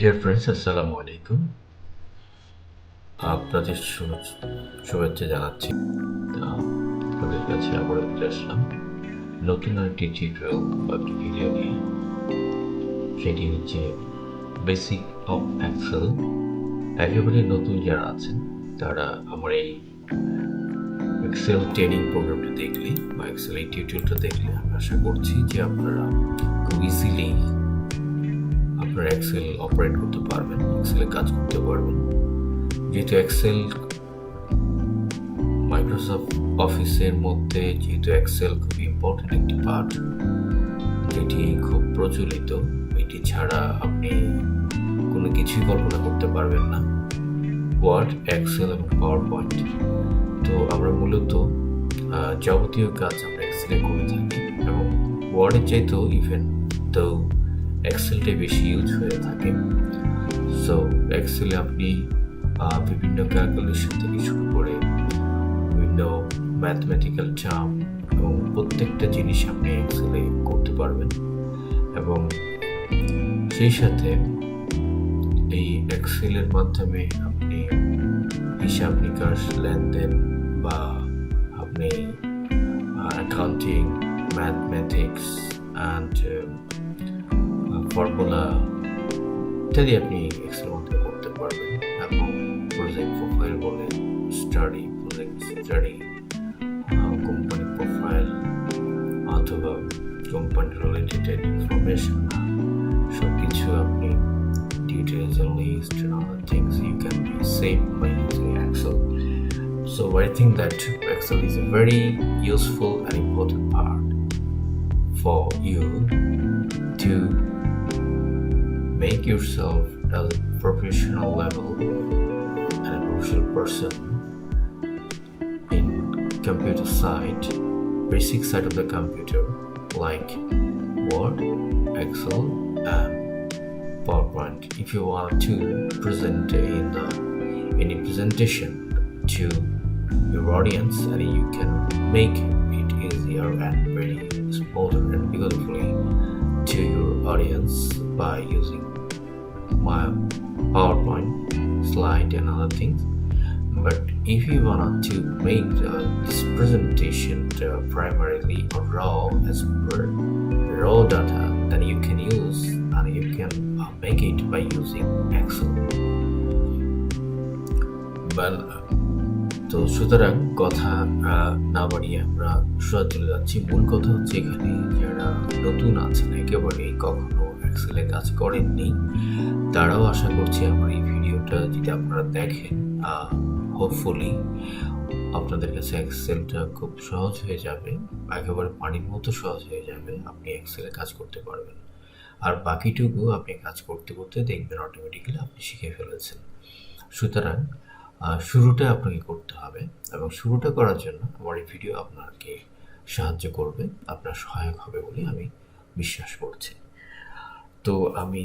Dear friends, আসসালামু আলাইকুম। আপনাদের শুভেচ্ছা জানাচ্ছি। তা আপনাদের কাছে আবারও ফিরে আসলাম নতুন একটি টিউটোরিয়াল বা একটি ভিডিও নিয়ে। সেটি হচ্ছে বেসিক অফ এক্সেল। একেবারে নতুন যারা আছেন তারা আমার এই এক্সেল ট্রেনিং প্রোগ্রামটা দেখলে বা এক্সেল এই টিউটোরিয়ালটা দেখলে আমি আশা করছি যে আপনারা খুব ইজিলি আপনারা এক্সেল অপারেট করতে পারবেন, এক্সেলে কাজ করতে পারবেন। যেহেতু এক্সেল মাইক্রোসফট অফিসের মধ্যে যেহেতু এক্সেল খুব ইম্পর্টেন্ট একটি পার্ট, যেটি খুব প্রচলিত, এটি ছাড়া আপনি কোনো কিছুই কল্পনা করতে পারবেন না। ওয়ার্ড, এক্সেল এবং পাওয়ার পয়েন্ট। তো আমরা মূলত যাবতীয় কাজ আমরা এক্সেলে করে থাকি এবং ওয়ার্ডের চাইতেও ইভেন তো এক্সেলটাই বেশি ইউজ হয়ে থাকে। সো এক্সেলে আপনি বিভিন্ন ক্যালকুলেশন থেকে শুরু করে বিভিন্ন ম্যাথমেটিক্যাল টার্ম এবং প্রত্যেকটা জিনিস আপনি এক্সেলে করতে পারবেন। এবং সেই সাথে এই এক্সেলের মাধ্যমে আপনি হিসাব নিকাশ, লেনদেন বা আপনি অ্যাকাউন্টিং, ম্যাথমেটিক্স অ্যান্ড ফর্মুলা ইত্যাদি আপনি এক্সেলের মধ্যে করতে পারবেন। এবং প্রজেক্ট প্রোফাইল বলে স্টাডি, কোম্পানি প্রোফাইল অথবা কোম্পানি রিলেটেড ইনফরমেশন, সব কিছু আপনি details and list and other things you can be saved by using Excel. So I think that Excel is a very useful and important part for you to make yourself as a professional level and a professional person in computer side, basic side of the computer like Word, Excel and PowerPoint. If you want to present in any presentation to your audience, and you can make it easier and very smoother and beautifully to your audience by using my PowerPoint slide and other things. But if you want to make this presentation primarily or raw as per raw data, then you can use and you can make it by using Excel. তো সুতরাং কথা না বাড়িয়ে আমরা সোজা চলে যাচ্ছি। মূল কথা হচ্ছে এখানে যারা নতুন আছেন, একেবারেই কখনো এক্সেলে কাজ করেননি, তারাও আশা করছি আমার এই ভিডিওটা যদি আপনারা দেখেন, হোপফুলি আপনাদের কাছে এক্সেলটা খুব সহজ হয়ে যাবে, একেবারে পানির মতো সহজ হয়ে যাবে। আপনি এক্সেলে কাজ করতে পারবেন, আর বাকিটুকু আপনি কাজ করতে করতে দেখবেন অটোমেটিক্যালি আপনি শিখে ফেলেছেন। সুতরাং শুরুটা আপনাকে করতে হবে, এবং শুরুটা করার জন্য আমার এই ভিডিও আপনাকে সাহায্য করবে, আপনার সহায়ক হবে বলে আমি বিশ্বাস করছি। তো আমি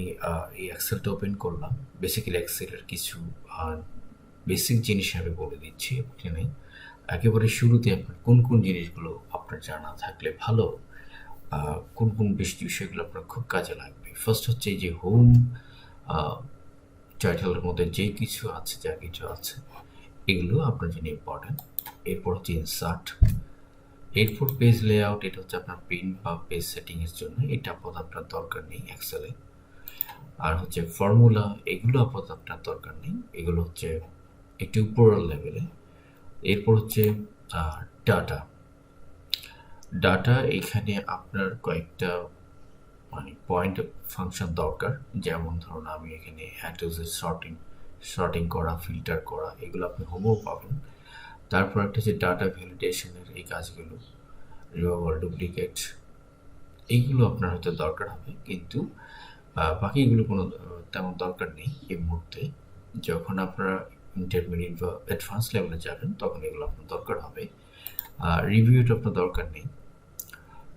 এই এক্সেলটা ওপেন করলাম। বেসিক্যালি এক্সেলের কিছু বেসিক জিনিস আমি বলে দিচ্ছি এখানে। একেবারে শুরুতে আপনার কোন কোন জিনিসগুলো আপনার জানা থাকলে ভালো, কোন কোন বিষয়গুলো আপনার খুব কাজে লাগবে। ফার্স্ট হচ্ছে যে হোম টাইটেলের মধ্যে যে কিছু আছে, যা কিছু আছে এগুলো আপনার জন্য ইম্পর্টেন্ট। এরপর হচ্ছে ইনসার্ট, এরপর পেজ লেআউট, এটা হচ্ছে আপনার প্রিন্ট বা পেজ সেটিংয়ের জন্য, এটা আপাতত আপনার দরকার নেই এক্সেলে। আর হচ্ছে ফর্মুলা, এগুলো আপাতত আপনার দরকার নেই, এগুলো হচ্ছে একটু উপরের লেভেলে। এরপর হচ্ছে ডাটা, এখানে আপনার কয়েকটা পয়েন্ট ফাংশন দরকার। যেমন ধরুন আমি এখানে সর্টিং করা, ফিল্টার করা, এগুলো আপনি হোমও পাবেন। তারপর একটা হচ্ছে ডাটা ভ্যালিডেশনের এই কাজগুলো, রিমুভাল, ডুপ্লিকেট, এইগুলো আপনার হয়তো দরকার হবে, কিন্তু বাকিগুলো কোনো তেমন দরকার নেই এই মুহূর্তে। যখন আপনারা ইন্টারমিডিয়েট বা অ্যাডভান্স লেভেলে যাবেন তখন এগুলো আপনার দরকার হবে। রিভিউটা আপনার দরকার নেই।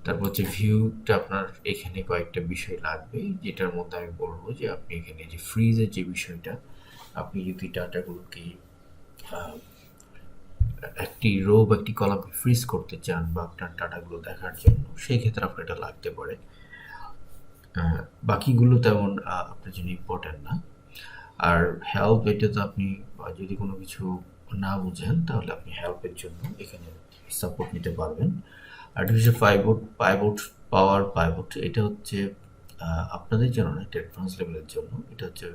তারপর হচ্ছে ভিউটা আপনার এখানে কয়েকটা বিষয় লাগবে, যেটার মধ্যে আমি বলবো যে আপনি এখানে যে ফ্রিজের যে বিষয়টা, আপনি যদি ডাটাগুলোকে একটি রো বা একটি কলামকে ফ্রিজ করতে চান বা আপনার ডাটাগুলো দেখার জন্য, সেই ক্ষেত্রে আপনার এটা লাগতে পারে। বাকিগুলো তেমন আপনার জন্য ইম্পর্ট্যান্ট না। আর হেল্প, এটা তো আপনি যদি কোনো কিছু না বুঝেন তাহলে আপনি হেল্পের জন্য এখানে সাপোর্ট নিতে পারবেন। আর্টিফিশিয়াল পাইভট পাওয়ার পাইভট, এটা হচ্ছে আপনাদের জন্য না, এটা অ্যাডভান্স লেভেলের জন্য। এটা হচ্ছে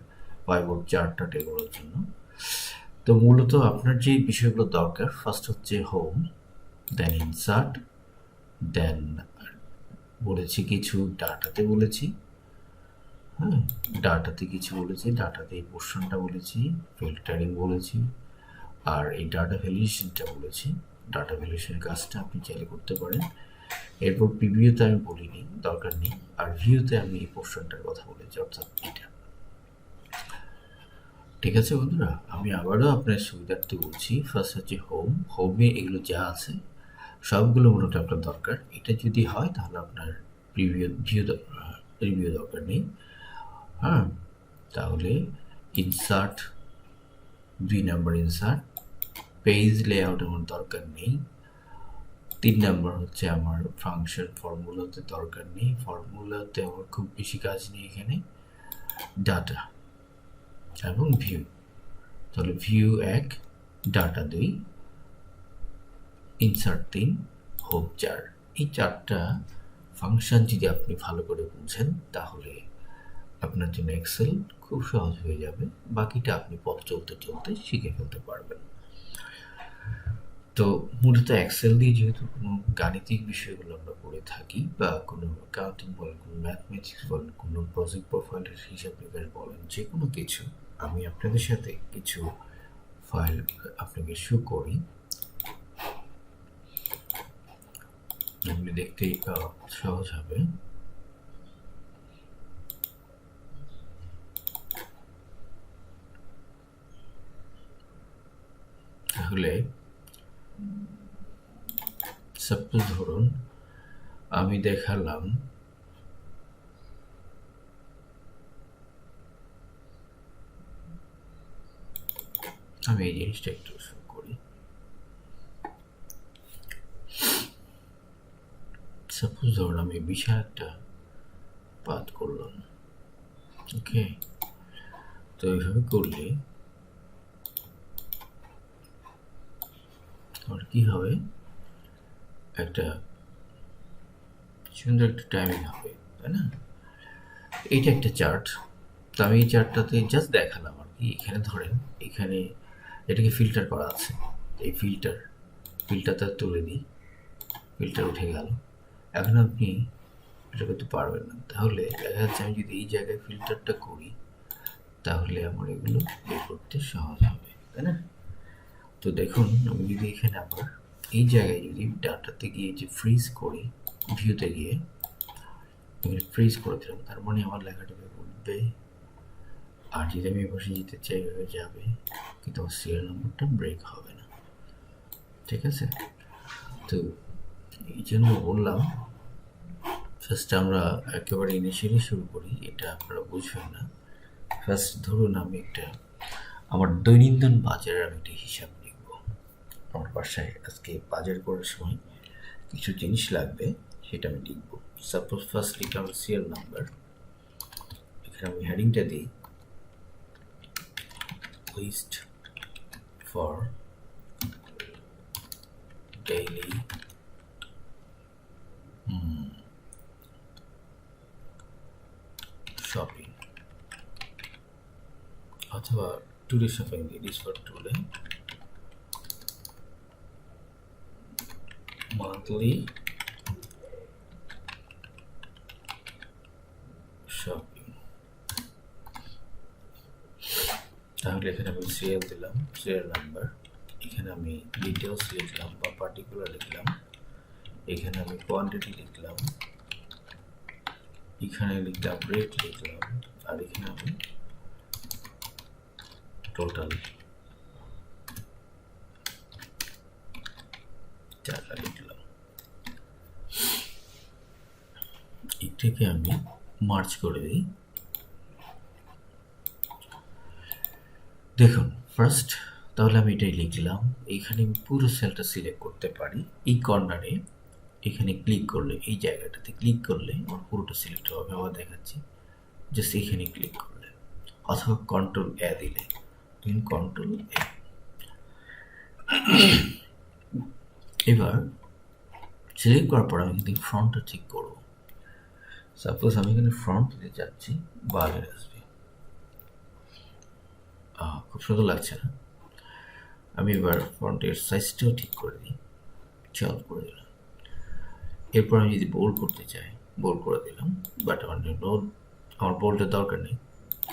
পাইভট চারটা টেবিলের জন্য। তো মূলত আপনার যে বিষয়গুলো দরকার, ফার্স্ট হচ্ছে হোম, দেন ইনসার্ট, দেন বলেছি কিছু ডাটাতে বলেছি, হ্যাঁ, ডাটাতে কিছু বলেছি, ডাটাতে এই পোর্শনটা বলেছি, ফিল্টারিং বলেছি, আর এই ডাটা ভ্যালিডেশনটা বলেছি। ডাটা ভ্যালিডেশনের কাজটা আপনি চাইলে করতে পারেন। এরপর প্রিভিউতে আমি বলিনি, দরকার নেই। আর ভিউতে আমি এই পোর্শনটার কথা বলেছি, অর্থাৎ এটা। ঠিক আছে বন্ধুরা, আমি আবারও আপনার সুবিধার্থে বলছি। ফার্স্ট হচ্ছে হোমে এগুলো যা আছে সবগুলো মূলত আপনার দরকার। এটা যদি হয় তাহলে আপনার রিভিউ দরকার নেই। হ্যাঁ, তাহলে insert, 2 number insert. Page layout আমার দরকার নেই। 3 নাম্বার হচ্ছে আমার ফাংশন, ফর্মুলাতে দরকার নেই, ফর্মুলাতে আমার খুব বেশি কাজ নেই এখানে। ডাটা এবং ভিউ, তাহলে ভিউ 1, ডাটা 2, ইনসার্ট 3, হোম 4। এই 4টা ফাংশন যদি আপনি ভালো করে বুঝেন তাহলে আপনার জন্য এক্সেল খুব সহজ হয়ে যাবে। বাকিটা আপনি পথ চলতে চলতে শিখে ফেলতে পারবেন। তো মূলত এক্সেল দিয়ে যেহেতু কোনো গাণিতিক বিষয়গুলো আমরা করে থাকি, বা কোনো অ্যাকাউন্টিং বলেন, কোনো ম্যাথমেটিক্স বলেন, কোনো প্রজেক্ট প্রোফাইলের হিসাব নিকাশ বলেন, যে কোনো কিছু, আমি আপনাদের সাথে কিছু ফাইল আপনাকে শো করি, এগুলি দেখতে সহজ হবে। তাহলে সাপোজ ধরুন আমি দেখালাম আমি এই জিনিসটা একটু শো করি। সাপোজ ধরুন আমি বিশাল একটা পাথ করলাম, ওকে। তো এইভাবে করলে আর কি হবে, একটা সুন্দর একটা টাইমিং হবে, তাই না? এইটা একটা চার্ট। তো আমি এই চার্টটাতে জাস্ট দেখালাম আর কি। এখানে ধরেন, এখানে এটাকে ফিল্টার করা আছে, এই ফিল্টারটা তুলে দিই, ফিল্টার উঠে গেল। এখন আপনি এটা করতে পারবেন না। তাহলে দেখা যাচ্ছে আমি যদি এই জায়গায় ফিল্টারটা করি তাহলে আমার এগুলো বের করতে সহজ হবে, তাই না? তো দেখুন, আমি যদি এখানে আবার এই জায়গায় যদি ডাটাতে গিয়ে যে ফ্রিজ করি, ভিউতে গিয়ে এখানে ফ্রিজ করে দিলাম, তার মানে আমার লেখাটা উঠবে। আর যদি আমি বসে যেতে চাই এভাবে যাবে, কিন্তু আমার সিরিয়াল নম্বরটা ব্রেক হবে না। ঠিক আছে? তো এই জন্য বললাম ফার্স্ট আমরা একেবারে ইনিশিয়ালি শুরু করি, এটা আপনারা বুঝবেন না। ফার্স্ট ধরুন আমি আমার দৈনন্দিন বাজারের আমি একটা হিসাব লিখব। আমার বাসায় আজকে বাজার করার সময় কিছু জিনিস লাগবে, সেটা আমি লিখব। সাপোজ ফার্স্ট লিখলাম সিরিয়াল নাম্বার, এখানে আমি হেডিংটা দিই লিস্ট ফর ডেইলি শপিং, অথবা টুডে শপিং দিই, list for today monthly shopping. তাহলে এখানে আমি সিরিয়াল দিলাম, সিরিয়াল নাম্বার, এখানে আমি ডিটেলস লিখলাম বা পার্টিকুলার লিখলাম, এখানে আমি কোয়ান্টিটি লিখলাম, এখানে লিখলাম রেট লিখলাম, আর এখানে আমি টোটাল টাকা লিখলাম। এটাকে আমি মার্চ করে দিই। দেখুন ফার্স্ট, তাহলে আমি এটাই লিখলাম। এইখানে আমি পুরো সেলটা সিলেক্ট করতে পারি। এই কর্নারে এখানে ক্লিক করলে, এই জায়গাটাতে ক্লিক করলে আমার পুরোটা সিলেক্ট হবে। আবার দেখাচ্ছি, জাস্ট এখানে ক্লিক করলে অথবা কন্ট্রোল এ দিলে, কন্ট্রোল এ। এবার সিলেক্ট করার পর আমি কিন্তু ফ্রন্টটা ঠিক করবো। সাপোজ আমি এখানে ফ্রন্ট দিতে যাচ্ছি, বাইরে আসবে, খুব সুন্দর লাগছে না? আমি এবার ফ্রন্টের সাইজটাও ঠিক করে দিই, 12 করে দিলাম। এরপর আমি যদি বোল্ড করতে চাই, বোল্ড করে দিলাম, বাট আমার বোল্ডের দরকার নেই,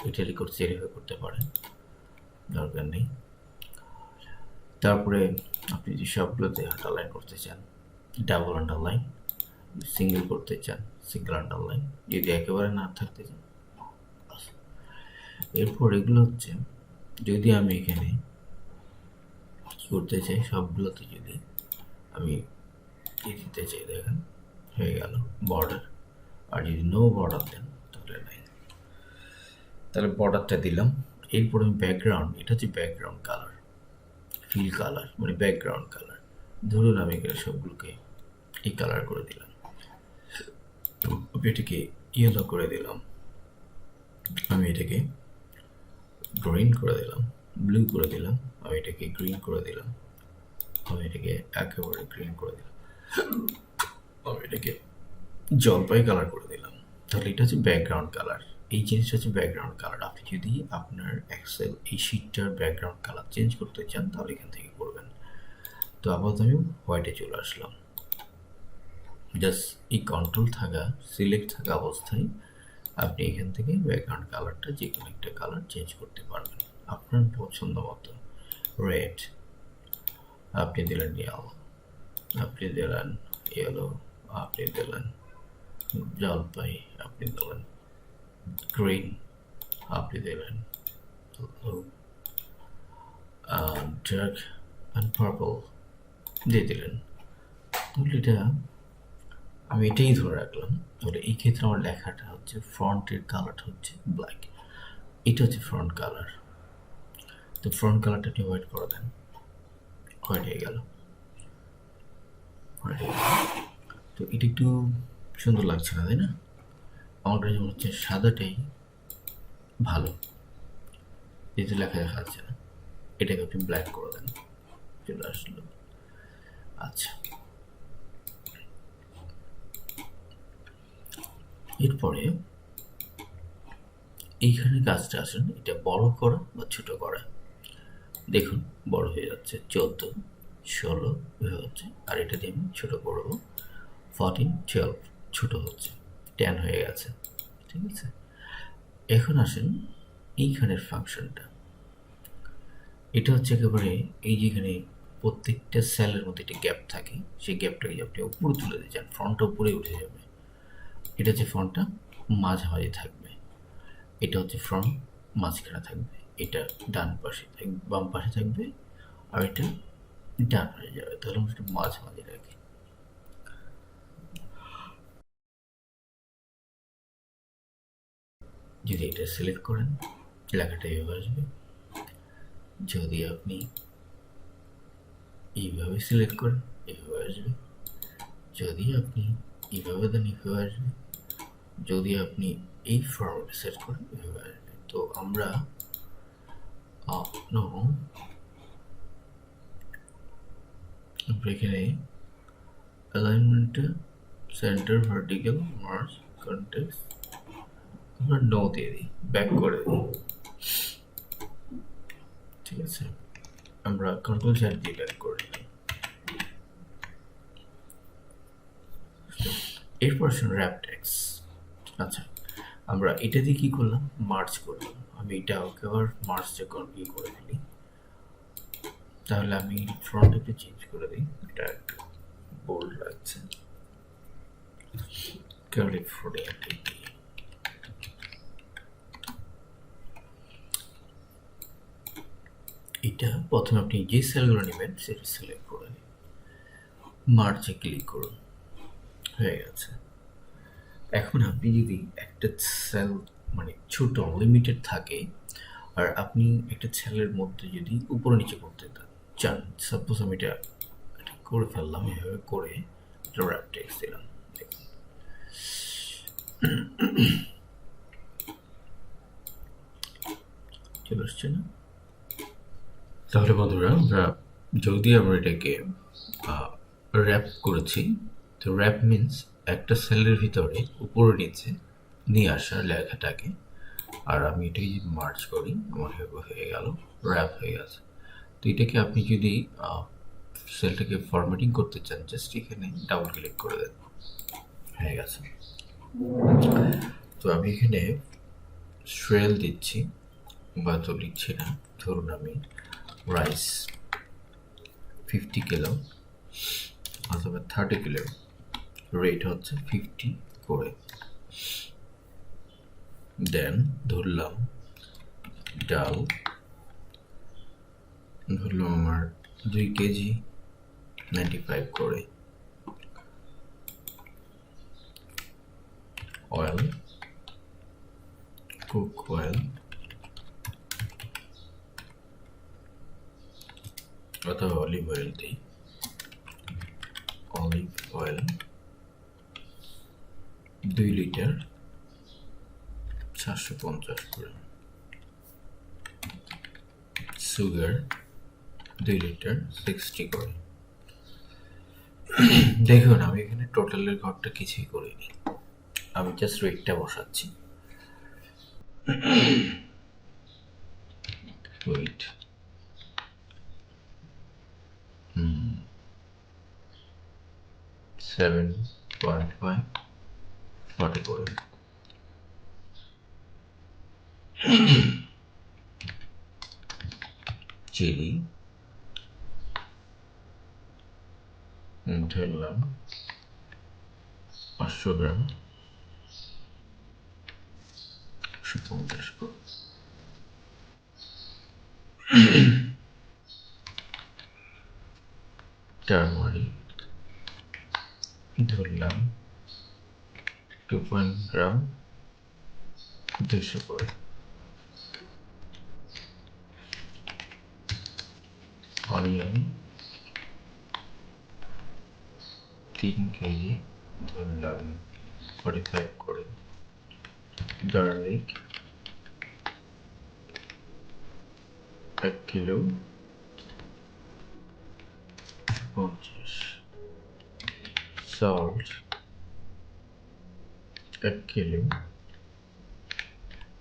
ইটালি করতে এভাবে করতে পারেন, দরকার নেই। তারপরে আপনি যদি সবগুলোতে আন্ডারলাইন করতে চান, ডাবল আন্ডারলাইন, সিঙ্গেল করতে চান, সিঙ্গেল আন্ডারলাইন, যদি একেবারে না থাকতে চান। এরপর এগুলো হচ্ছে, যদি আমি এখানে কী করতে চাই, সবগুলোতে যদি আমি কী দিতে চাই, দেখেন হয়ে গেল বর্ডার। আর যদি নো বর্ডার দেন তাহলে নাই, তাহলে বর্ডারটা দিলাম। এরপর আমি ব্যাকগ্রাউন্ড, এটা হচ্ছে ব্যাকগ্রাউন্ড কালার, ফিল কালার মানে ব্যাকগ্রাউন্ড কালার। ধরুন আমি এখানে সবগুলোকে এই কালার করে দিলাম, আমি এটাকে ইয়েলো করে দিলাম, আমি এটাকে গ্রিন করে দিলাম, ব্লু করে দিলাম, আমি এটাকে গ্রিন করে দিলাম, আমি এটাকে একেবারে গ্রিন করে দিলাম, আমি এটাকে জলপাই কালার করে দিলাম। তাহলে এটা হচ্ছে ব্যাকগ্রাউন্ড কালার। এই জিনিসটা হচ্ছে ব্যাকগ্রাউন্ড কালার। আপনি যদি আপনার এক্সেল এই শিটটার ব্যাকগ্রাউন্ড কালার চেঞ্জ করতে চান তাহলে এখান থেকে করবেন। তো আপাতত আমি হোয়াইটে চলে আসলাম। জাস্ট এই কন্ট্রোল থাকা, সিলেক্ট থাকা অবস্থায় আপনি এখান থেকে ব্যাকগ্রাউন্ড কালারটা যে কোনো একটা কালার চেঞ্জ করতে পারবেন আপনার পছন্দ মতো। রেড আপনি দিলেন, ইয়েলো আপনি দিলেন, ইয়েলো আপনি দিলেন, জলপাই আপনি দিলেন, গ্রিন আপনি দিলেন, ডার্ক অ্যান্ড পার্পল দিয়ে দিলেন। তাহলে এটা আমি এটাই ধরে রাখলাম। তাহলে এই ক্ষেত্রে আমার লেখাটা হচ্ছে, ফ্রন্টের কালারটা হচ্ছে ব্ল্যাক, এটা হচ্ছে ফ্রন্ট কালার। তো ফ্রন্ট কালারটা আপনি হোয়াইট করে দেন, হোয়াইট হয়ে গেল, হোয়াইট হয়ে গেল। তো এটা একটু সুন্দর লাগছে না, তাই না? আমার কাছে মনে হচ্ছে সাদাটাই ভালো, যেহেতু লেখা দেখা যাচ্ছে না। এটাকে আপনি ব্ল্যাক করে দেন, চলে আসলো। আচ্ছা, এরপরে এইখানে কাজটা আসেন, এটা বড় করা বা ছোট করা। দেখুন বড় হয়ে যাচ্ছে, 14, 16 হয়ে হচ্ছে। আর এটা দিয়ে আমি ছোটো করবো, 14, 12 ছোটো হচ্ছে, 10 হয়ে গেছে। ঠিক আছে, এখন আসেন এইখানের ফাংশনটা। এটা হচ্ছে একেবারে এই যেখানে প্রত্যেকটা সেলের মধ্যে একটা গ্যাপ থাকে, সেই গ্যাপটাকে আপনি উপরে তুলে দিয়ে যান, ফ্রন্টটা উপরে উঠে যাবে। এটা হচ্ছে ফ্রন্টটা মাঝামাঝি থাকবে, এটা হচ্ছে ফ্রন্ট মাঝখানে থাকবে, এটা ডান পাশে থাকবে, বাম পাশে থাকবে, আর এটা ডান হয়ে যাবে। তাহলে আমরা একটু মাঝামাঝি রাখি। যদি এটা সিলেক্ট করেন লেখাটা এভাবে আসবে। যদি আপনি এইভাবে সিলেক্ট করেন এভাবে আসবে। যদি আপনি এইভাবে দেন এভাবে আসবে। যদি আপনি এই ফরম্যাটে সেট করেন এভাবে আসবে। তো আমরা এখানে অ্যালাইনমেন্টে সেন্টার, ভার্টিক্যাল, মার্জ, কন্টেক্সট আমরা নো দিয়ে দিই, ব্যাক করে দিই। ঠিক আছে, আমরা কন্ট্রোল Z দিয়ে ব্যাক করে দিলাম। এরপর আসুন র্যাপ টেক্সট। আচ্ছা, আমরা এটা দিয়ে কি করলাম, মার্জ করলাম। আমি এটা ওকে আবার মার্জটা ই করে দিই। তাহলে আমি ফ্রন্ট একটু চেঞ্জ করে দিই, এটা একটু বোল্ড লাগছে, ক্যালিফোর্নিয়া দিই। এটা প্রথমে আপনি যে সেলগুলো নেবেন সেটা সিলেক্ট করে নিন, মার্জে ক্লিক করুন, হয়ে গেছে। এখন আপনি যদি একটা সেল মানে ছোট লিমিটেড থাকে, আর আপনি একটা সেলের মধ্যে যদি উপরে নিচে করতে চান, সাপোজ আমি এটা করে ফেললাম, এভাবে করে র্যাপ টেক্সট দিলাম, চলে আসছে না? তাহলে বন্ধুরা আমরা যদি আমরা এটাকে র্যাপ করেছি, তো র্যাপ মিন্স একটা সেলের ভিতরে উপরে নিচে নিয়ে আসা লেখাটাকে, আর আমি এটাকে যদি মার্চ করি আমার হয়ে গেল, র্যাপ হয়ে গেছে। তো এটাকে আপনি যদি সেলটাকে ফরম্যাটিং করতে চান, জাস্ট এখানে ডাবল ক্লিক করে দেন, হয়ে গেছে। তো আমি এখানে শ্রেল দিচ্ছি, বা তো লিখছি না, ধরুন আমি রাইস 50 কিলো অথবা 30 কিলো, রেট হচ্ছে 50 করে। দেন ধরলাম ডাল, ধরলাম আমার 2 কেজি 95 করে। অয়েল, কুক অয়েল অথবা অলিভ অয়েল দিই, অলিভ অয়েল 2 লিটার 750 করে। সুগার 2 লিটার 60 করে। দেখুন আমি এখানে টোটালের ঘরটা কিছুই করিনি, আমি জাস্ট রেটটা বসাচ্ছি। ওয়েট 7.5 40 করে। চিলি ধরলাম 500 গ্রাম 150 করে। টারমারিক ধরলাম 2 গ্রাম 200 করে। অনিয়ন 3 কেজি ধরলাম 45 করে। Garlic 1 kilo 50। Salt 1 kilo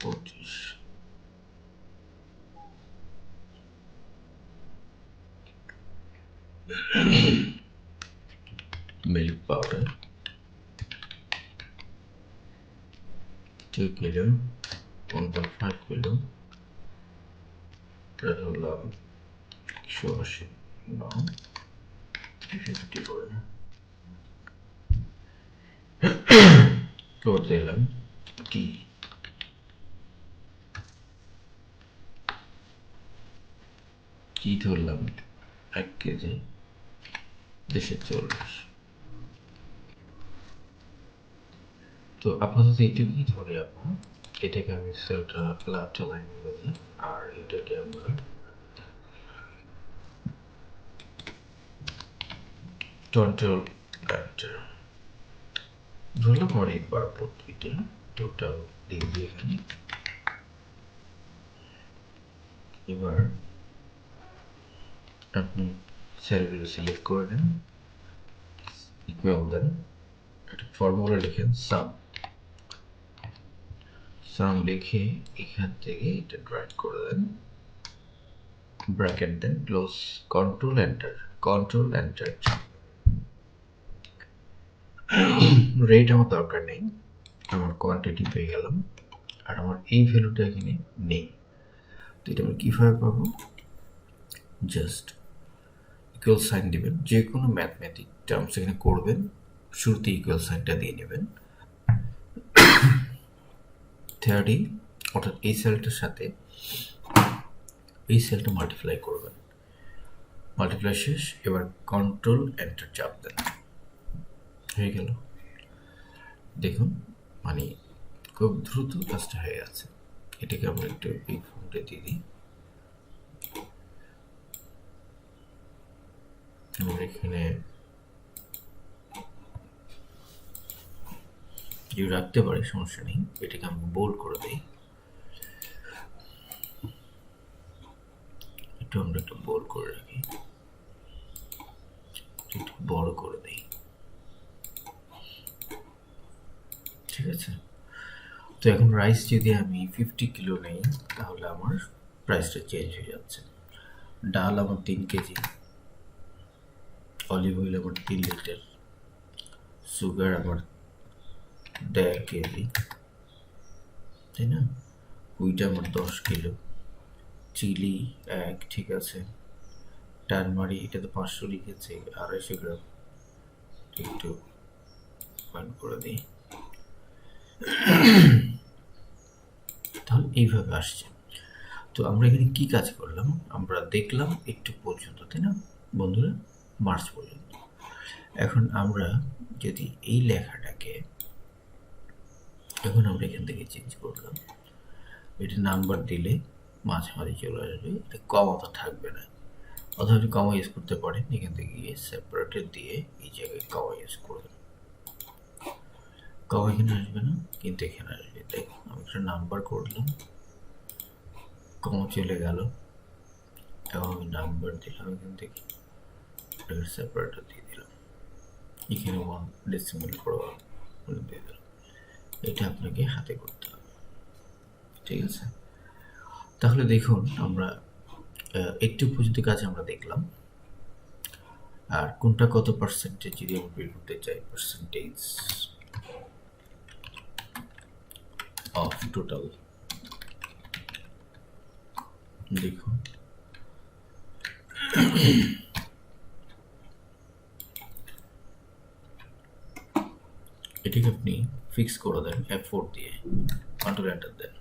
25। Milk powder 2 kilo 1.5 kilo, ধরলাম 180 গ্রাম 350 করে। তো দিলাম কি ধরলাম 1 কেজি 240। তো আপাতত এইটুকুই ধরে আপনার, এটাকে আমি সেলটা লাভটা লাইন করে দিই, আর এটাকে আমরা কন্ট্রোল এন্টার ধরলাম, আর একবার প্রতিটা টোটাল দিয়ে দিই এখানে। এবার আপনি সেলগুলো সিলেক্ট করে নেন, ইকুয়াল দেন, একটা ফর্মুলা লিখেন সাম লিখে এখান থেকে এটা ড্র্যাগ করে দেন, ব্র্যাকেট দেন, ক্লোজ, কন্ট্রোল এন্টার রেট আমার দরকার নেই, আমার কোয়ান্টিটি পেয়ে গেলাম, আর আমার এই ভ্যালুটা এখানে নেই। তো এটা আমরা কীভাবে পাবো? জাস্ট ইকুয়াল সাইন দেবেন, যে কোনো ম্যাথমেটিক টার্মস এখানে করবেন, শুরুতে ইকুয়াল সাইনটা দিয়ে নেবেন। 30 অর্থাৎ এই সেলটার সাথে এই সেলটা মাল্টিপ্লাই করবেন, মাল্টিপ্লাই শেষ। এবার কন্ট্রোল এন্টার চাপ দেন, হয়ে গেল। দেখুন মানে খুব দ্রুত কাজটা হয়ে গেছে। এটাকে আমরা একটু এই ফর্মটা দিয়ে দিই, আমরা এখানে কেউ রাখতে পারে, সমস্যা নেই। এটাকে আমি বোল্ড করে দিই, একটু আমরা একটু বোল্ড করে রাখি, একটু বড় করে দিই, ঠিক আছে। তো এখন রাইস যদি আমি 50 কিলো নেই তাহলে আমার প্রাইসটা চেঞ্জ হয়ে যাচ্ছে। ডাল আমার 3 কেজি, অলিভ অয়েল আমার 3 লিটার, সুগার আমার 1.5 কেজি, তাই না? হুইট আমার 10 কিলো, চিলি 1, ঠিক আছে। টারমারি এটা তো 500 লিখেছে, 250 গ্রাম, একটু পয়েন্ট করে দিই। তাহলে এইভাবে আসছে। তো আমরা এখানে কি কাজ করলাম, আমরা দেখলাম একটু পর্যন্ত, তাই না বন্ধুরা, মার্চ পর্যন্ত। এখন আমরা যদি এই লেখাটাকে এখন আমরা এখান থেকে চেঞ্জ করলাম, এটা নাম্বার দিলে মাঝামাঝি চলে আসবে, এটা কমাতে থাকবে না। অথবা কমা ইউজ করতে পারেন, এখান থেকে গিয়ে সেপারেটেড দিয়ে এই জায়গায় কমা ইউজ করবেন, কমা এখানে আসবে না কিন্তু এখানে আসবে। দেখো আমি একটা নাম্বার করলাম, কমা চলে গেল, এবং আমি নাম্বার দিলাম এখান থেকে, সেপারেটর দিয়ে দিলাম, এখানে 1 ডেসিমেল দিয়ে দিলাম। এটা আপনাকে হাতে করতে হবে, ঠিক আছে। তাহলে দেখুন আমরা একটু পর্যন্ত কাজ আমরা দেখলাম। আর কোনটা কত পার্সেন্টেজ যদি আমরা বের করতে চাই, পার্সেন্টেজ অফ টোটাল, দেখুন এটাকে আপনি ফিক্স করে দেন F4 দিয়ে, কন্ট্রোল এন্টার দেন।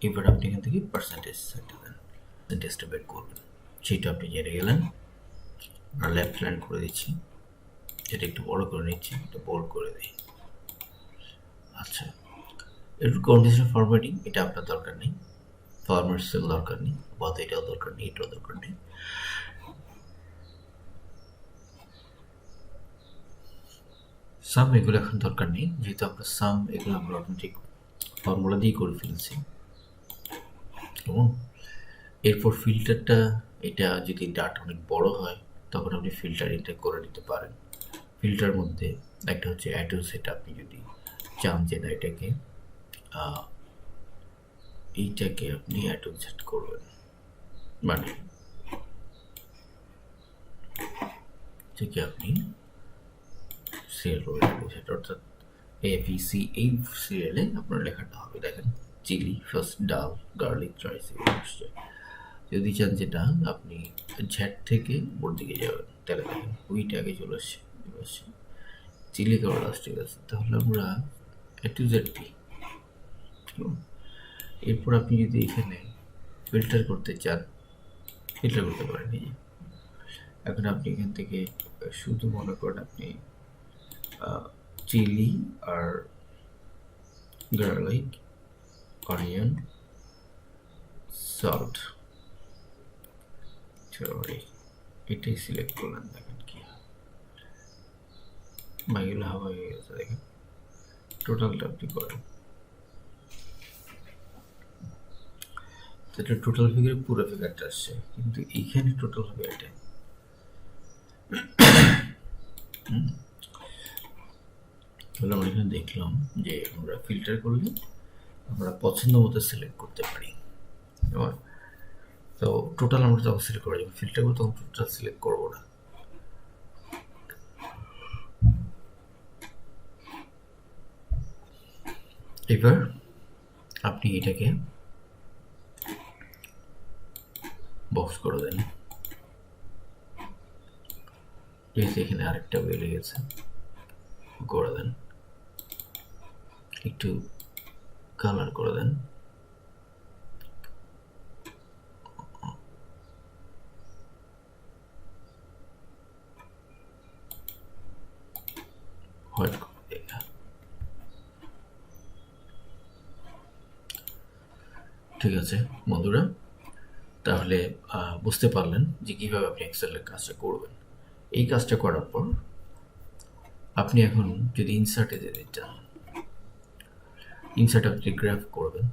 এবার আপনি এখান থেকে পার্সেন্টেজ সেটা দেন, পার্সেন্টেজটা বের করবেন, সেটা আপনি জেনে গেলেন। আর লেফট লাইন করে দিচ্ছি, এটা একটু বড় করে নিচ্ছি, এটা বোল্ড করে দিই। আচ্ছা, একটু কন্ডিশনাল ফরম্যাটিং এটা আপনার দরকার নেই, ফরম্যাট সেল দরকার নেই, বা এটাও দরকার নেই, এটাও দরকার নেই। সাম এগুলো এখন দরকার নেই, যেহেতু আমরা সাম এগুলো আমরা অটোমেটিক ফর্মুলা দিয়ে করে ফেলছি। এবং এরপর ফিল্টারটা, এটা যদি ডাটা অনেক বড় হয় তখন আপনি ফিল্টার এটা করে নিতে পারেন। ফিল্টার মধ্যে একটা হচ্ছে অ্যাটো সেট, আপনি যদি চান যে না এইটাকে আপনি অ্যাটো সেট করবেন, মানে থেকে আপনি সিরিয়াল সেট, অর্থাৎ ABC এই সিরিয়ালে আপনার লেখাটা হবে। দেখেন চিলি ফার্স্ট, ডাল, গার্লিক, রাইস আসছে। যদি চান যেটা আপনি ঝ্যাট থেকে ওর দিকে যাবেন তাহলে দেখেন হুইট আগে চলে আসছে, চিলি খাবার লাস্টে গেছে। তাহলে আমরা একটু জেডটি, এরপর আপনি যদি এখানে ফিল্টার করতে চান ফিল্টার করতে পারেন। এই এখন আপনি এখান থেকে শুধু মনে করেন আপনি চিলি আর গার্লিক, অনিয়ন, সল্ট, এটাই সিলেক্ট করলেন। দেখেন কি এগুলো হাওয়া হয়ে গেছে, দেখেন টোটালটা আপনি করেন, এটা টোটাল ফিগারে পুরো ফিগারটা আসছে, কিন্তু এইখানে টোটাল হবে এটা। তাহলে আমরা এখানে দেখলাম যে আমরা ফিল্টার করলে আমরা পছন্দ মতো সিলেক্ট করতে পারি। তো টোটাল আমরা তখন সিলেক্ট করে যাবো, ফিল্টার করে তখন টোটাল সিলেক্ট করবো না। এবার আপনি এটাকে বক্স করে দেন, যেহেতু এখানে আরেকটা বেড়ে গেছে করে দেন, একটু কালার করে দেন, হোয়াইট করে দেখা। ঠিক আছে বন্ধুরা, তাহলে বুঝতে পারলেন যে কীভাবে আপনি এক্সেলের কাজটা করবেন। এই কাজটা করার পর আপনি এখন যদি ইনসার্টে যেতে চান, ইনসার্ট আপনি গ্রাফ করবেন,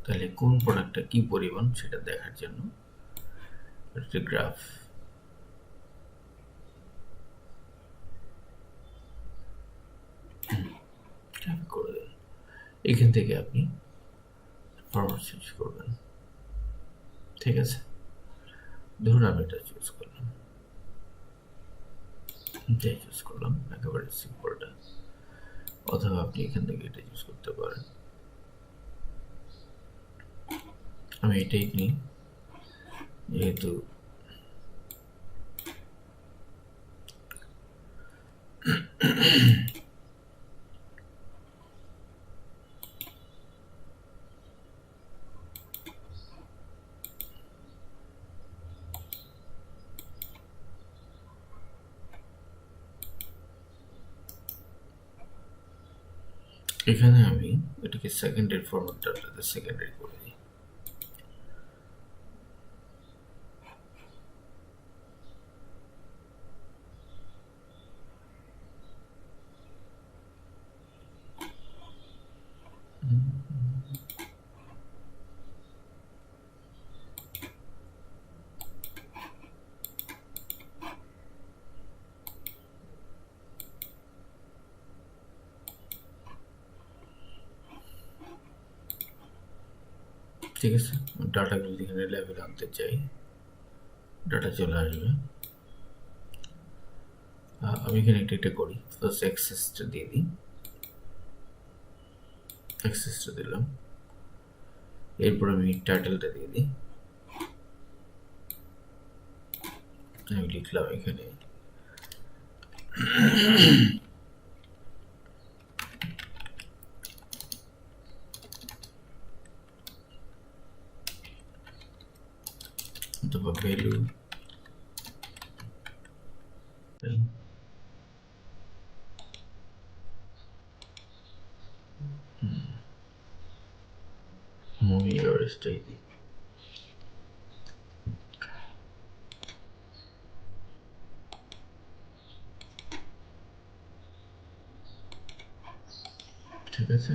তাহলে কোন প্রোডাক্টটা কি পরিমাণ সেটা দেখার জন্য একটা গ্রাফ করে দেন। এখান থেকে আপনি ফরম্যাট চেঞ্জ করবেন, ঠিক আছে? ধরুন আমি এটা চুজ করলাম, এটাই চুজ করলাম, একেবারে সিম্পলটা। অথবা আপনি এখান থেকে এটা চুজ করতে পারেন। আমি এটাই নিই, যেহেতু এখানে আমি এটাকে সেকেন্ডারি ফরম্যাটটা সেকেন্ডারি করে দিই। ঠিক আছে, ডাটাগুলো এখানে লেভেল আনতে চাই, ডাটা চলে আসবে। আমি এখানে একটা করি, ফার্স্ট অ্যাক্সেসটা দিয়ে দিই, অ্যাক্সেসটা দিলাম। এরপর আমি টাইটেলটা দিয়ে দিই, আমি লিখলাম এখানে অথবা ভ্যালু মুভি অরেস্টাই দিই। ঠিক আছে,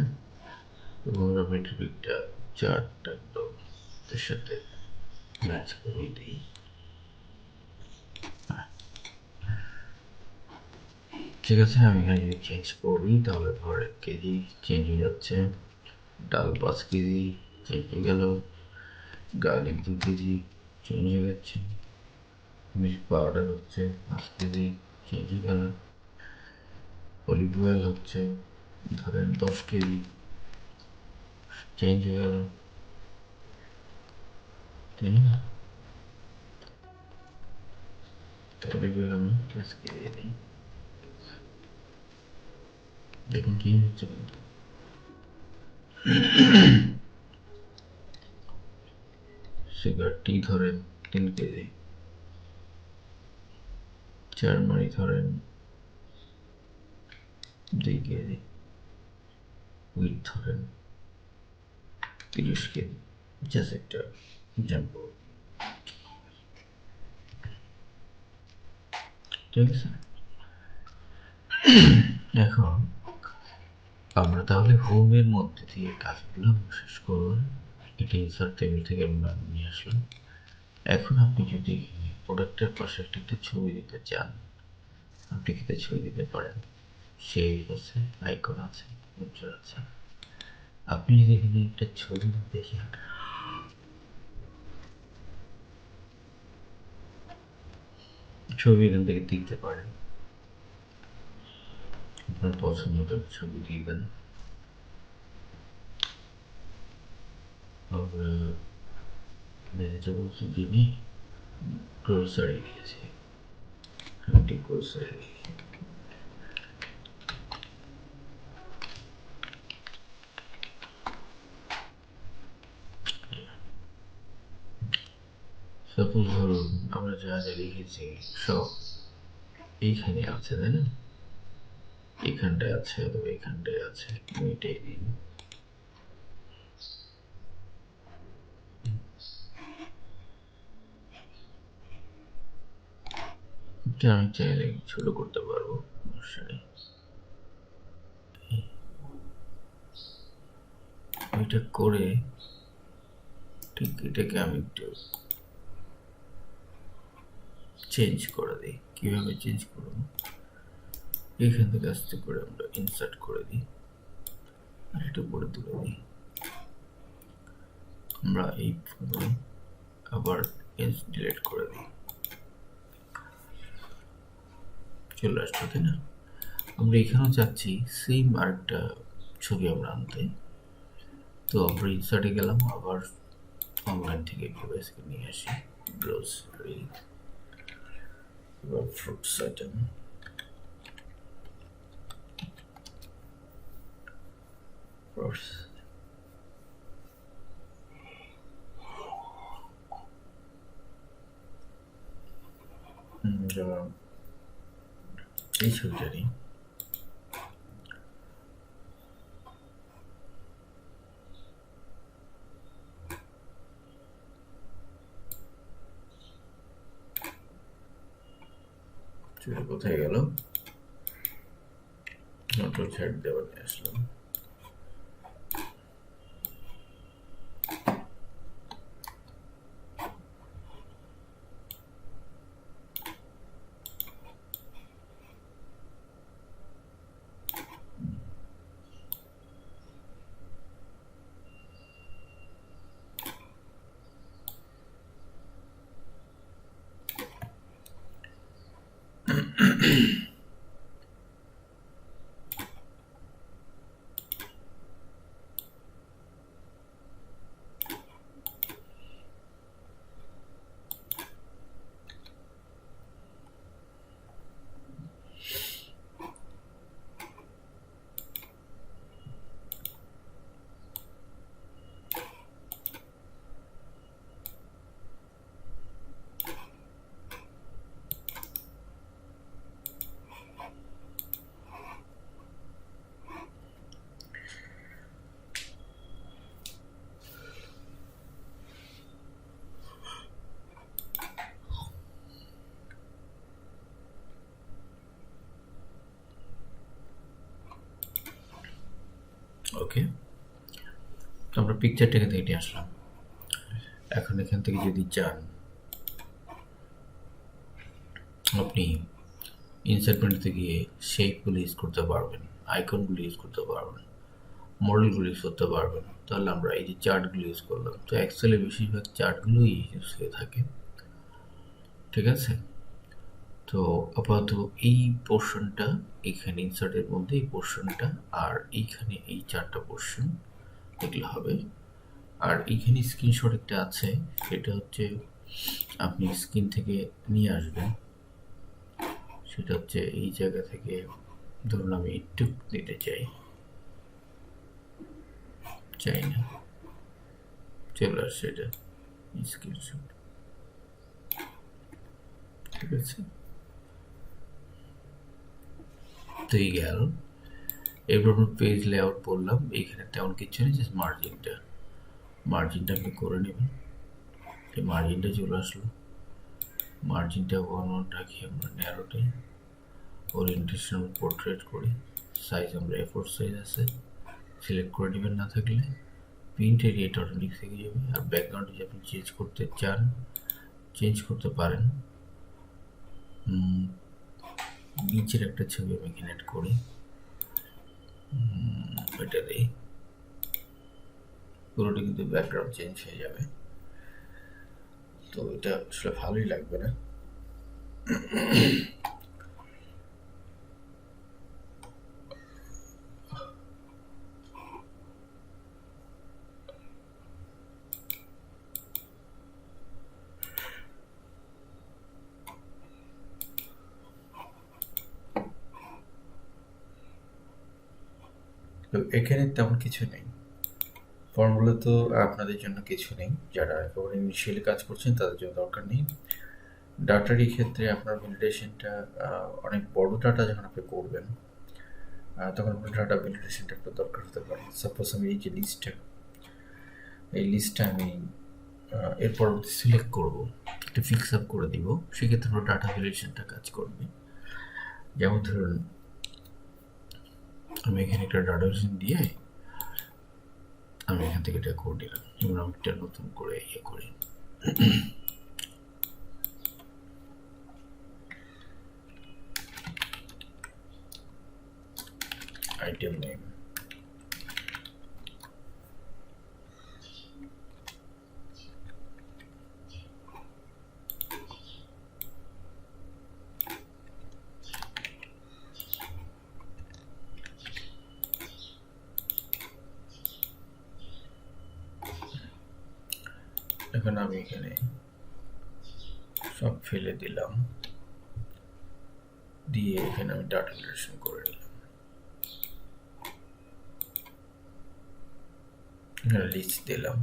এবং আমি টপিকটা চারটা একদম এর সাথে ম্যাচ করে দিই। ঠিক আছে, আমি এখানে যদি চেঞ্জ করি তাহলে ধরেন কেজি চেঞ্জ হয়ে যাচ্ছে, ডাল 5 কেজি চেঞ্জ হয়ে গেল, গার্লিক 2 কেজি চেঞ্জ হয়ে যাচ্ছে, মিল্ক পাউডার হচ্ছে 5 কেজি চেঞ্জ হয়ে গেল, অলিভ অয়েল হচ্ছে ধরেন 10 কেজি চেঞ্জ হয়ে গেল, ঠিক না? অলিভ অয়েল আমি 5 কেজি দিই, দেখুন কি হচ্ছে। সুগার টি ধরেন 3 কেজি, জার্মানি ধরেন 2 কেজি, হুইট ধরেন 30 কেজি, জাস্ট একটা এক্সাম্পল, ঠিক আছে? এখন আমরা তাহলে হোমের মধ্যে দিয়ে কাজগুলো শেষ করুন। এটা ইনসার্ট টেবিল থেকে আমরা নিয়ে আসলাম। এখন আপনি যদি প্রোডাক্টের পাশে একটা ছবি দিতে চান, আপনি কিন্তু ছবি দিতে পারেন। সেই আছে, আইকন আছে, মুদ্রা আছে। আপনি যদি এখানে একটা ছবি দেখে ছবি এখান থেকে দিতে পারেন, আপনার পছন্দ করে ছবি দিবেন। আমরা ভেজিটেবলস দিবি, গ্রোসারি দিয়েছি, আমি গ্রোসারি সাপোজ ধরুন আমরা যা যা লিখেছি সব এইখানে আছে, তাই না? এখানটায় আছে অথবা এখানটায় আছে, আমি এটাই দিন। এটা আমি চাইলে ছোট করতে পারবো, সমস্যা নেই। এটা করে ঠিক এটাকে আমি একটু চেঞ্জ করে দিই। কিভাবে চেঞ্জ করব, এখান থেকে আস্তে করে আমরা ইনসার্ট করে দিই আর একটু উপরে তুলে দিই। আমরা এই আবার ডিলিট করে দিই, চলে আসলো, তাই না? আমরা এখানেও চাচ্ছি সেম আরেকটা ছবি আমরা আনতে, তো আমরা ইনসার্টে গেলাম, আবার অনলাইন থেকে ডিভাইসকে নিয়ে আসি, গ্রোসারি, এবার ফ্রুটস আইটেম, ফ্রুটস, যেমন এই ছবিটা নিই, কোথায় গেল, নটর ছাড় দেওয়া নিয়ে আসলাম। ওকে, তো আমরা পিকচারটাকে থেকে নিয়ে আসলাম। এখন এখান থেকে যদি চান আপনি ইনসার্ট মেনুতে গিয়ে শেপগুলো ইউজ করতে পারবেন, আইকনগুলো ইউজ করতে পারবেন, মডেলগুলো ইউজ করতে পারবেন। তাহলে আমরা এই যে চার্টগুলো ইউজ করলাম, তো এক্সেলে বেশিরভাগ চার্টগুলোই ইউজ হয়ে থাকে, ঠিক আছে? তো আপাতত এই পোর্শনটা এখানে ইনসার্টের মধ্যে এই পোর্শনটা, আর এইখানে এই চারটা পোর্শন এগুলো হবে। আর এইখানে স্ক্রিনশট একটা আছে, সেটা হচ্ছে আপনি স্ক্রিন থেকে নিয়ে আসবেন, সেটা হচ্ছে এই জায়গা থেকে ধরুন আমি একটু নিতে চাই না, চলে আসছে এটা স্ক্রিনশট, ঠিক আছে? তো এই গেল। এরপর আমরা পেজ লেআউট বললাম, এইখানে তেমন কিছু নেই, জাস্ট মার্জিনটা আপনি করে নেবেন। এই মার্জিনটা চলে আসলো, মার্জিনটা 1 রাখি আমরা, ন্যারোটাই, ওরিয়েন্টেশন পোর্ট্রেট করি, সাইজ আমরা A4 সাইজ আছে, সিলেক্ট করে নেবেন, না থাকলে প্রিন্ট এরিয়া অটোমেটিক থেকে যাবে। আর ব্যাকগ্রাউন্ড যদি আপনি চেঞ্জ করতে চান চেঞ্জ করতে পারেন। নিচের একটা ছবি আমি এখানে অ্যাড করি, এটা দিই, পুরোটা কিন্তু ব্যাকগ্রাউন্ড চেঞ্জ হয়ে যাবে, তো এটা আসলে ভালোই লাগবে না। তো এখানে তেমন কিছু নেই, ফর্মুলা তো আপনাদের জন্য কিছু নেই, যারা একেবারে ইনিশিয়ালি কাজ করছেন তাদের জন্য দরকার নেই। ডাটারই ক্ষেত্রে আপনার ভ্যালিডেশনটা অনেক বড় ডাটা যখন আপনি করবেন তখন আপনার ডাটা ভ্যালিডেশনটা একটু দরকার হতে পারে। সাপোজ আমি এই যে লিস্টটা আমি এর পরবর্তী সিলেক্ট করবো, একটা ফিক্স আপ করে দিব, সেক্ষেত্রে আপনার ডাটা ভ্যালিডেশনটা কাজ করবে। যেমন ধরুন আমি এখানে একটা ডাটা ভ্যালিডেশন দিয়ে আমি এখান থেকে এটা করে দিলাম। এবার আমি একটা নতুন করে ইয়ে করি। আইটেম নেম, এখন আমি এখানে সব ফেলে দিলাম, দিয়ে এখানে আমি ডাটা ভ্যালিডেশন করে নিলাম। এখানে লিস্ট দিলাম,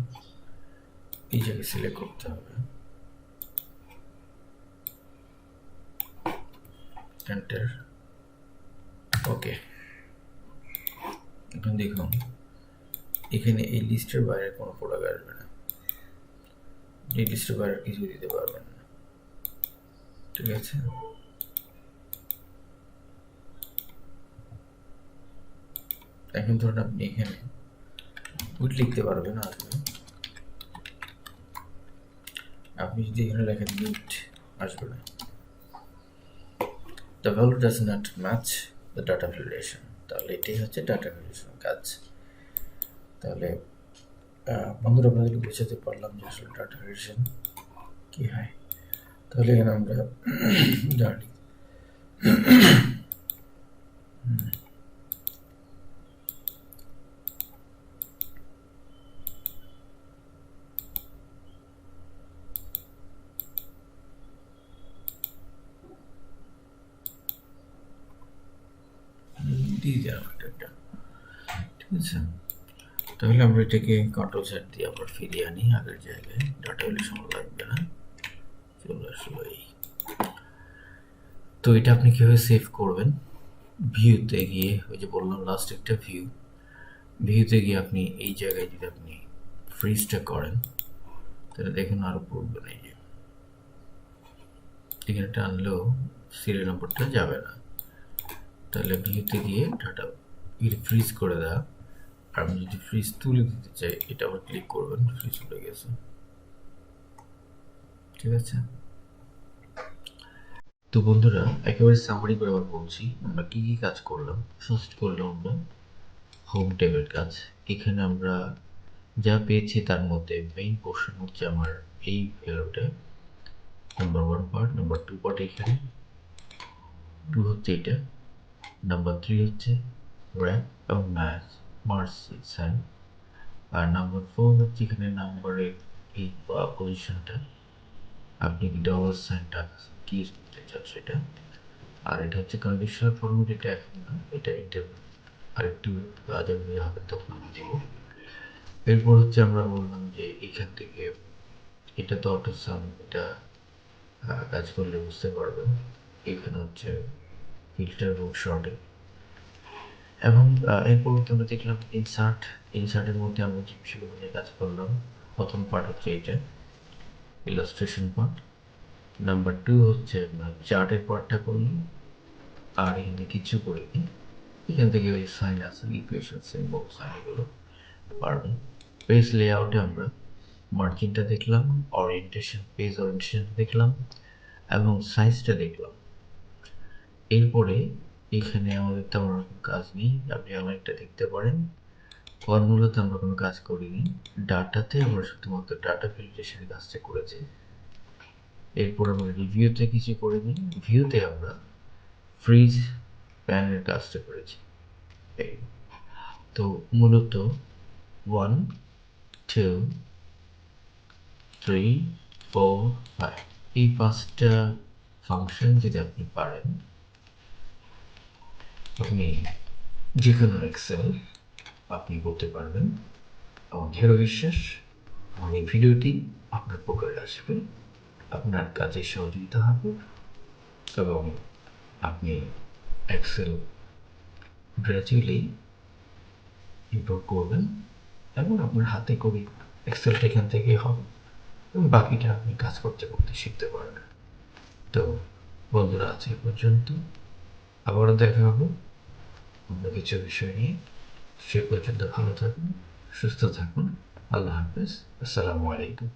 এই জায়গায় সিলেক্ট করতে হবে, এন্টার, ওকে। এখন দেখুন এখানে এই লিস্টের বাইরে কোনো প্রোডাক্ট আসবে না, এই লিস্টের বাইরে কিছু দিতে পারবেন না, ঠিক আছে। এখন ধরুন আপনি এখানে উইট লিখতে পারবেন, আসবে। আপনি যদি এখানে লেখেন উইট, আসবে না। The value does not match the data validation, তাহলে এটাই হচ্ছে ডাটা ভ্যালিডেশন কাজ। তাহলে বন্ধুরা আপনাদের বোঝাতে পারলাম যে আসলে ডাটা ভ্যালিডেশন কি হয়। তাহলে এখানে আমরা জানি দিয়ে দিলাম একটা, ঠিক আছে। তাহলে আমরা এটাকে কন্ট্রোল সেট দিয়ে আবার ফিরিয়ে আনি আগের জায়গায়, ডাটা ভ্যালিডেশন লাগবে না, চলে আসলো এই। তো এটা আপনি কীভাবে সেভ করবেন, ভিউতে গিয়ে, ওই যে বললাম লাস্ট একটা ভিউতে গিয়ে আপনি এই জায়গায় যদি আপনি ফ্রিজটা করেন তাহলে দেখুন আরও পড়বে না, এই যে এখানে টানলেও সিরিয়াল নম্বরটা যাবে না। তাহলে ভিউতে গিয়ে ডাটা ফ্রিজ করে দেওয়া, আর আমি যদি ফ্রিজ তুলে দিতে চাই এটা আবার ক্লিক করবেন, ফ্রিজ তুলে গেছে, ঠিক আছে। তো বন্ধুরা একেবারে সামারি করে আবার বলছি আমরা কি কি কাজ করলাম। ফার্স্ট করলাম আমরা হোম ট্যাবের কাজ। এখানে আমরা যা পেয়েছি তার মধ্যে মেইন পোর্শন হচ্ছে আমার এই ভ্যালুটা, নাম্বার 1 পার্ট, নাম্বার 2 পার্ট এখানে 2 হচ্ছে এটা, নাম্বার 3 হচ্ছে র্যাপ এবং মার্স সাইন, আর নাম্বার 4 হচ্ছে এখানে নাম্বারের এই পজিশনটা, আপনি ডলার সাইনটা কি দিতে চান সেটা, আর এটা হচ্ছে কন্ডিশনাল ফর্মেট, এটা এখন না, এটা ইন্টারভিউ আর একটু আজাবি হবে তখন আমি দেবো। এরপর হচ্ছে আমরা বললাম যে এখান থেকে এটা তো অটো সাম, এটা কাজ করলে বুঝতে পারবেন। এখানে হচ্ছে ফিল্টার এবং শর্টিং, এবং এরপর আমরা দেখলাম ইনসার্টের মধ্যে আমরা যে বিষয়গুলো নিয়ে কাজ করলাম। প্রথম পার্ট হচ্ছে এটা ইলাস্ট্রেশন পার্ট, নাম্বার 2 হচ্ছে আমরা চার্টের পার্টটা করলাম, আর এখানে কিছু করিনি, এখান থেকে ওই সাইন আছে, ইকুয়েশন সিম্বল সাইনগুলো পারবেন। পেজ লেআউটে আমরা মার্জিনটা দেখলাম, ওরিয়েন্টেশন, পেজ ওরিয়েন্টেশন দেখলাম এবং সাইজটা দেখলাম। এরপরে এখানে আমাদের তেমন কাজ নেই, আপনি অনেকটা দেখতে পারেন। ফর্মুলাতে আমরা কোনো কাজ করিনি, ডাটাতে আমরা শুধুমাত্র ডাটা ফিল্ট্রেশনের কাজটা করেছি। এরপর আমরা রিভিউতে কিছু করিনি, ভিউতে আমরা ফ্রিজ প্যানের কাজটা করেছি। তো মূলত 1 2 3 4 5 এই 5টা ফাংশন যদি আপনি পারেন, আপনি যে কোনো এক্সেল আপনি করতে পারবেন। আমার দৃঢ় বিশ্বাস আমার এই ভিডিওটি আপনার উপকারে আসবে, আপনার কাজে সহযোগিতা হবে এবং আপনি এক্সেল গ্র্যাজুয়ালি ইমপ্রুভ করবেন এবং আপনার হাতে করে এক্সেলটা এখান থেকেই হবে এবং বাকিটা আপনি কাজ করতে করতে শিখতে পারবেন। তো বন্ধুরা আজ এই পর্যন্ত, আবারও দেখা হবে অন্য কিছু বিষয় নিয়ে। সে পর্যন্ত ভালো থাকবেন, সুস্থ থাকুন। আল্লাহ হাফেজ। আসসালামু আলাইকুম।